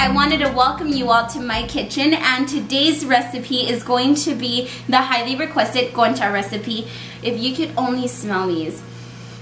I wanted to welcome you all to my kitchen, and today's recipe is going to be the highly requested concha recipe. If you could only smell these.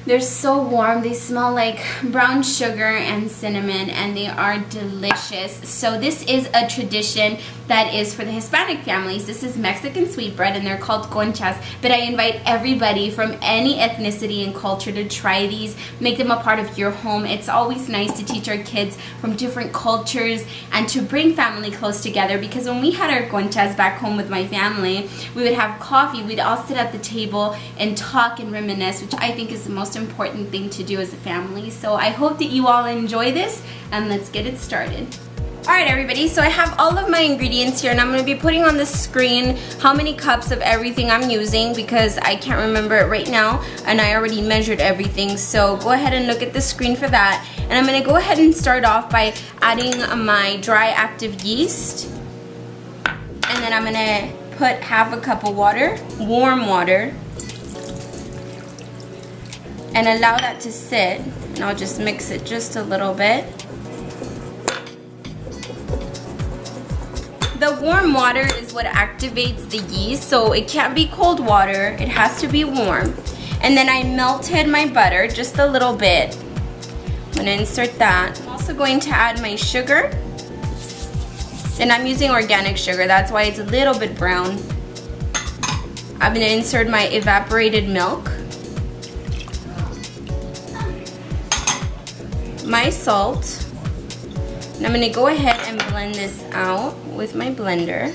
They're so warm. They smell like brown sugar and cinnamon, and they are delicious. So this is a tradition that is for the Hispanic families. This is Mexican sweetbread, and they're called conchas. But I invite everybody from any ethnicity and culture to try these. Make them a part of your home. It's always nice to teach our kids from different cultures and to bring family close together, because when we had our conchas back home with my family, we would have coffee. We'd all sit at the table and talk and reminisce, which I think is the most important thing to do as a family. So I hope that you all enjoy this, and let's get it started. Alright everybody, so I have all of my ingredients here, and I'm going to be putting on the screen how many cups of everything I'm using, because I can't remember it right now and I already measured everything. So go ahead and look at the screen for that. And I'm going to go ahead and start off by adding my dry active yeast, and then I'm going to put half a cup of water, warm water, and allow that to sit. And I'll just mix it just a little bit. The warm water is what activates the yeast, so it can't be cold water, it has to be warm. And then I melted my butter just a little bit. I'm going to insert that. I'm also going to add my sugar, and I'm using organic sugar, that's why it's a little bit brown. I'm going to insert my evaporated milk, my salt, and I'm going to go ahead and blend this out with my blender.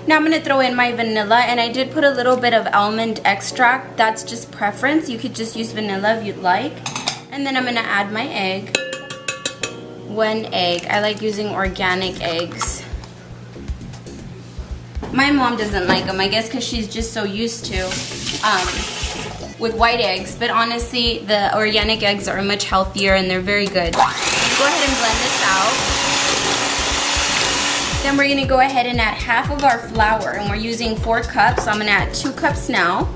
Now I'm going to throw in my vanilla, and I did put a little bit of almond extract. That's just preference. You could just use vanilla if you'd like. And then I'm going to add my egg. 1 egg. I like using organic eggs. My mom doesn't like them, I guess because she's just so used to with white eggs, but honestly the organic eggs are much healthier and they're very good. Go ahead and blend this out. Then we're going to go ahead and add half of our flour, and we're using 4 cups, so I'm going to add 2 cups now.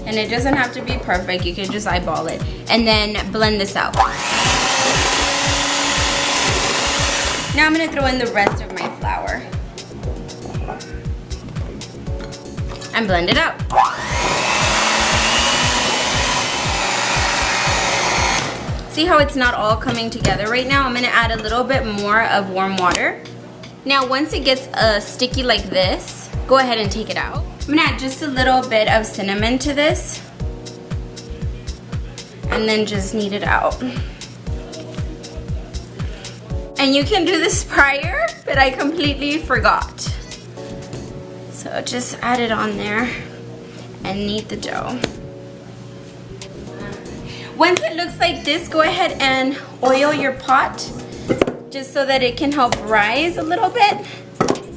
And it doesn't have to be perfect, you can just eyeball it. And then blend this out. Now I'm going to throw in the rest of my flour and blend it out. See how it's not all coming together right now? I'm going to add a little bit more of warm water. Now once it gets sticky like this, go ahead and take it out. I'm going to add just a little bit of cinnamon to this, and then just knead it out. And you can do this prior, but I completely forgot. So just add it on there and knead the dough. Once it looks like this, go ahead and oil your pot just so that it can help rise a little bit.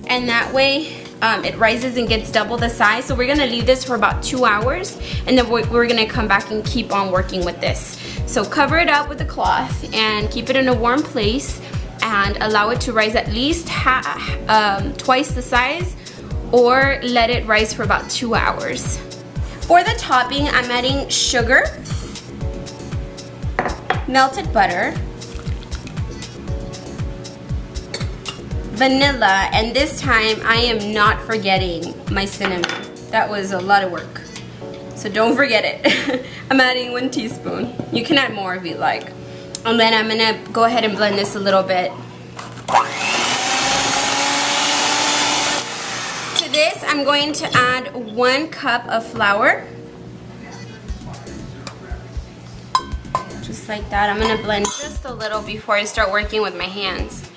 And that way it rises and gets double the size. So we're going to leave this for about 2 hours, and then we're going to come back and keep on working with this. So cover it up with a cloth and keep it in a warm place and allow it to rise at least twice the size, or let it rise for about 2 hours. For the topping, I'm adding sugar, melted butter, vanilla, and this time I am not forgetting my cinnamon. That was a lot of work, so don't forget it. I'm adding 1 teaspoon. You can add more if you like. And then I'm gonna go ahead and blend this a little bit. To this, I'm going to add 1 cup of flour. Just like that. I'm gonna blend just a little before I start working with my hands.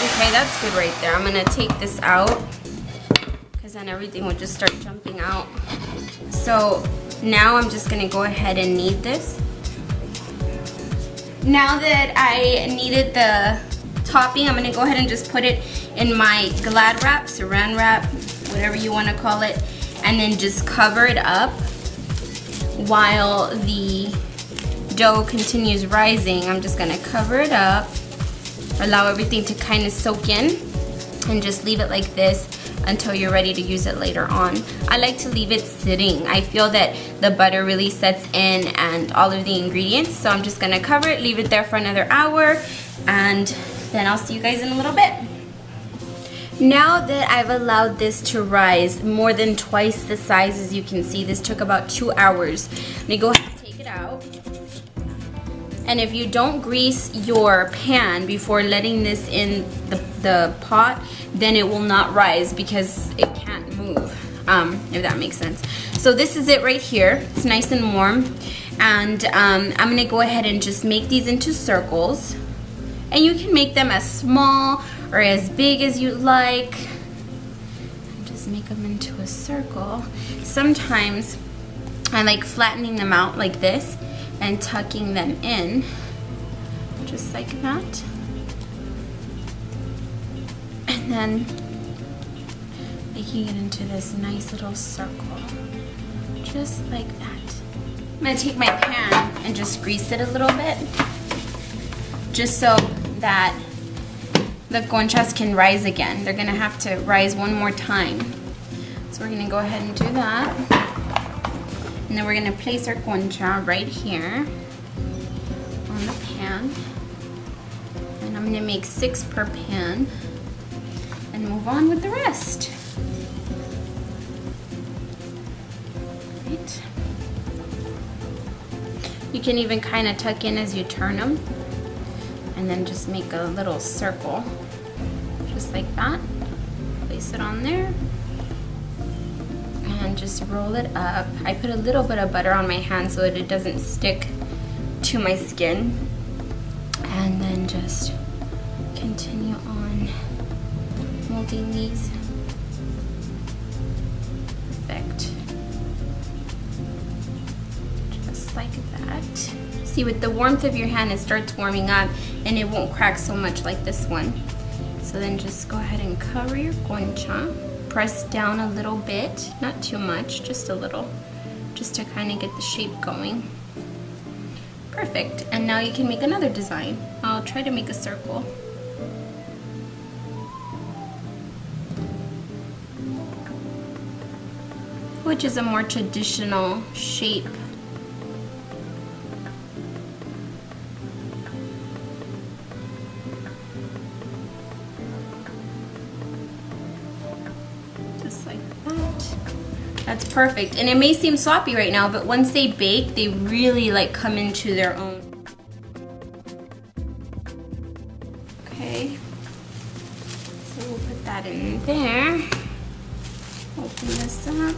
Okay, that's good right there. I'm gonna take this out, because then everything would just start jumping out. So now I'm just gonna go ahead and knead this. Now that I kneaded the topping, I'm gonna go ahead and just put it in my Glad wrap, saran wrap, whatever you wanna call it, and then just cover it up while the dough continues rising. I'm just gonna cover it up, allow everything to kind of soak in, and just leave it like this until you're ready to use it later on. I like to leave it sitting. I feel that the butter really sets in and all of the ingredients. So I'm just gonna cover it, leave it there for another hour, and then I'll see you guys in a little bit. Now that I've allowed this to rise more than twice the size, as you can see, this took about 2 hours. Let me go ahead and take it out. And if you don't grease your pan before letting this in the pot, then it will not rise because it can't move, if that makes sense. So this is it right here. It's nice and warm. And I'm gonna go ahead and just make these into circles. And you can make them as small or as big as you like. Just make them into a circle. Sometimes I like flattening them out like this and tucking them in, just like that. And then making it into this nice little circle, just like that. I'm gonna take my pan and just grease it a little bit, just so that the conchas can rise again. They're gonna have to rise one more time. So we're gonna go ahead and do that. And then we're gonna place our concha right here on the pan. And I'm gonna make 6 per pan and move on with the rest. Right. You can even kind of tuck in as you turn them, and then just make a little circle, just like that. Place it on there. And just roll it up. I put a little bit of butter on my hand so that it doesn't stick to my skin. And then just continue on molding these. Perfect. Just like that. See, with the warmth of your hand, it starts warming up and it won't crack so much like this one. So then just go ahead and cover your concha. Press down a little bit, not too much, just a little, just to kind of get the shape going. Perfect, and now you can make another design. I'll try to make a circle. Which is a more traditional shape. That's perfect. And it may seem sloppy right now, but once they bake, they really like come into their own. Okay. So we'll put that in there. Open this up.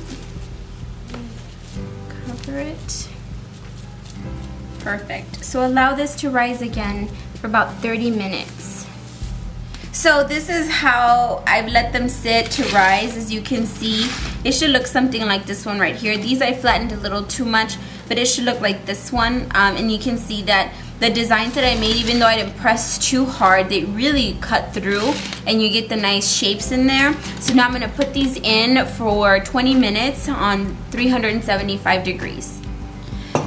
Cover it. Perfect. So allow this to rise again for about 30 minutes. So this is how I've let them sit to rise. As you can see, it should look something like this one right here. These I flattened a little too much, but it should look like this one. And you can see that the designs that I made, even though I didn't press too hard, they really cut through and you get the nice shapes in there. So now I'm gonna put these in for 20 minutes on 375 degrees.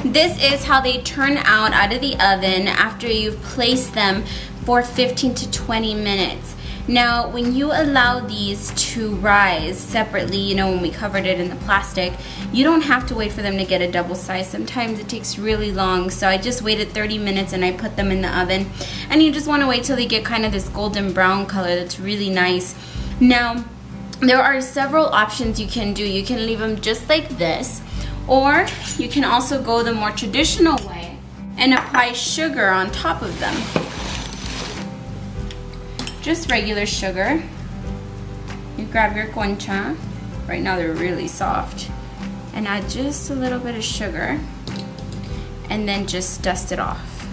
This is how they turn out of the oven after you've placed them for 15 to 20 minutes. Now, when you allow these to rise separately, you know, when we covered it in the plastic, you don't have to wait for them to get a double size. Sometimes it takes really long, so I just waited 30 minutes and I put them in the oven. And you just want to wait till they get kind of this golden brown color that's really nice. Now, there are several options you can do. You can leave them just like this, or you can also go the more traditional way and apply sugar on top of them. Just regular sugar. You grab your concha. Right now they're really soft. And add just a little bit of sugar. And then just dust it off.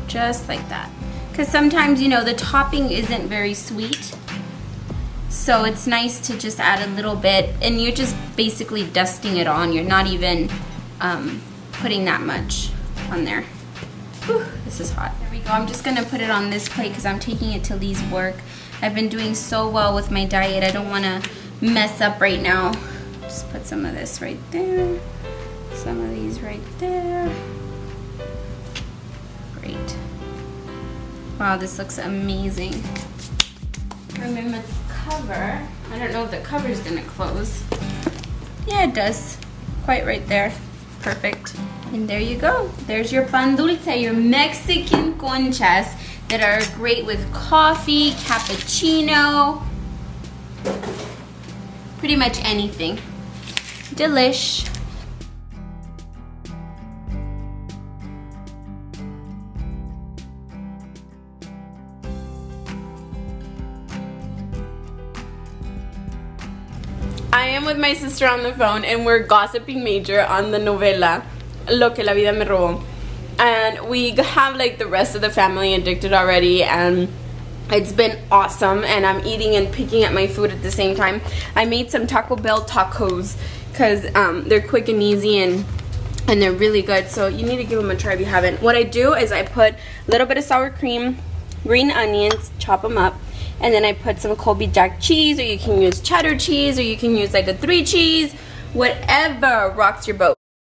Just like that. Because sometimes, you know, the topping isn't very sweet. So it's nice to just add a little bit. And you're just basically dusting it on. You're not even putting that much on there. Whew, this is hot. There we go. I'm just gonna put it on this plate because I'm taking it to Lee's work. I've been doing so well with my diet. I don't want to mess up right now. Just put some of this right there. Some of these right there. Great. Wow, this looks amazing. remove the cover. I don't know if the cover's gonna close. Yeah, it does. Quite right there. Perfect. And there you go. There's your pan dulce, your Mexican conchas that are great with coffee, cappuccino, pretty much anything. Delish. I am with my sister on the phone and we're gossiping major on the novela Lo que la vida me robó. And we have like the rest of the family addicted already, and it's been awesome, and I'm eating and picking at my food at the same time. I made some Taco Bell tacos because they're quick and easy and they're really good, so you need to give them a try if you haven't. What I do is I put a little bit of sour cream, green onions, chop them up, and then I put some Colby Jack cheese, or you can use cheddar cheese, or you can use like a 3 cheese, whatever rocks your boat.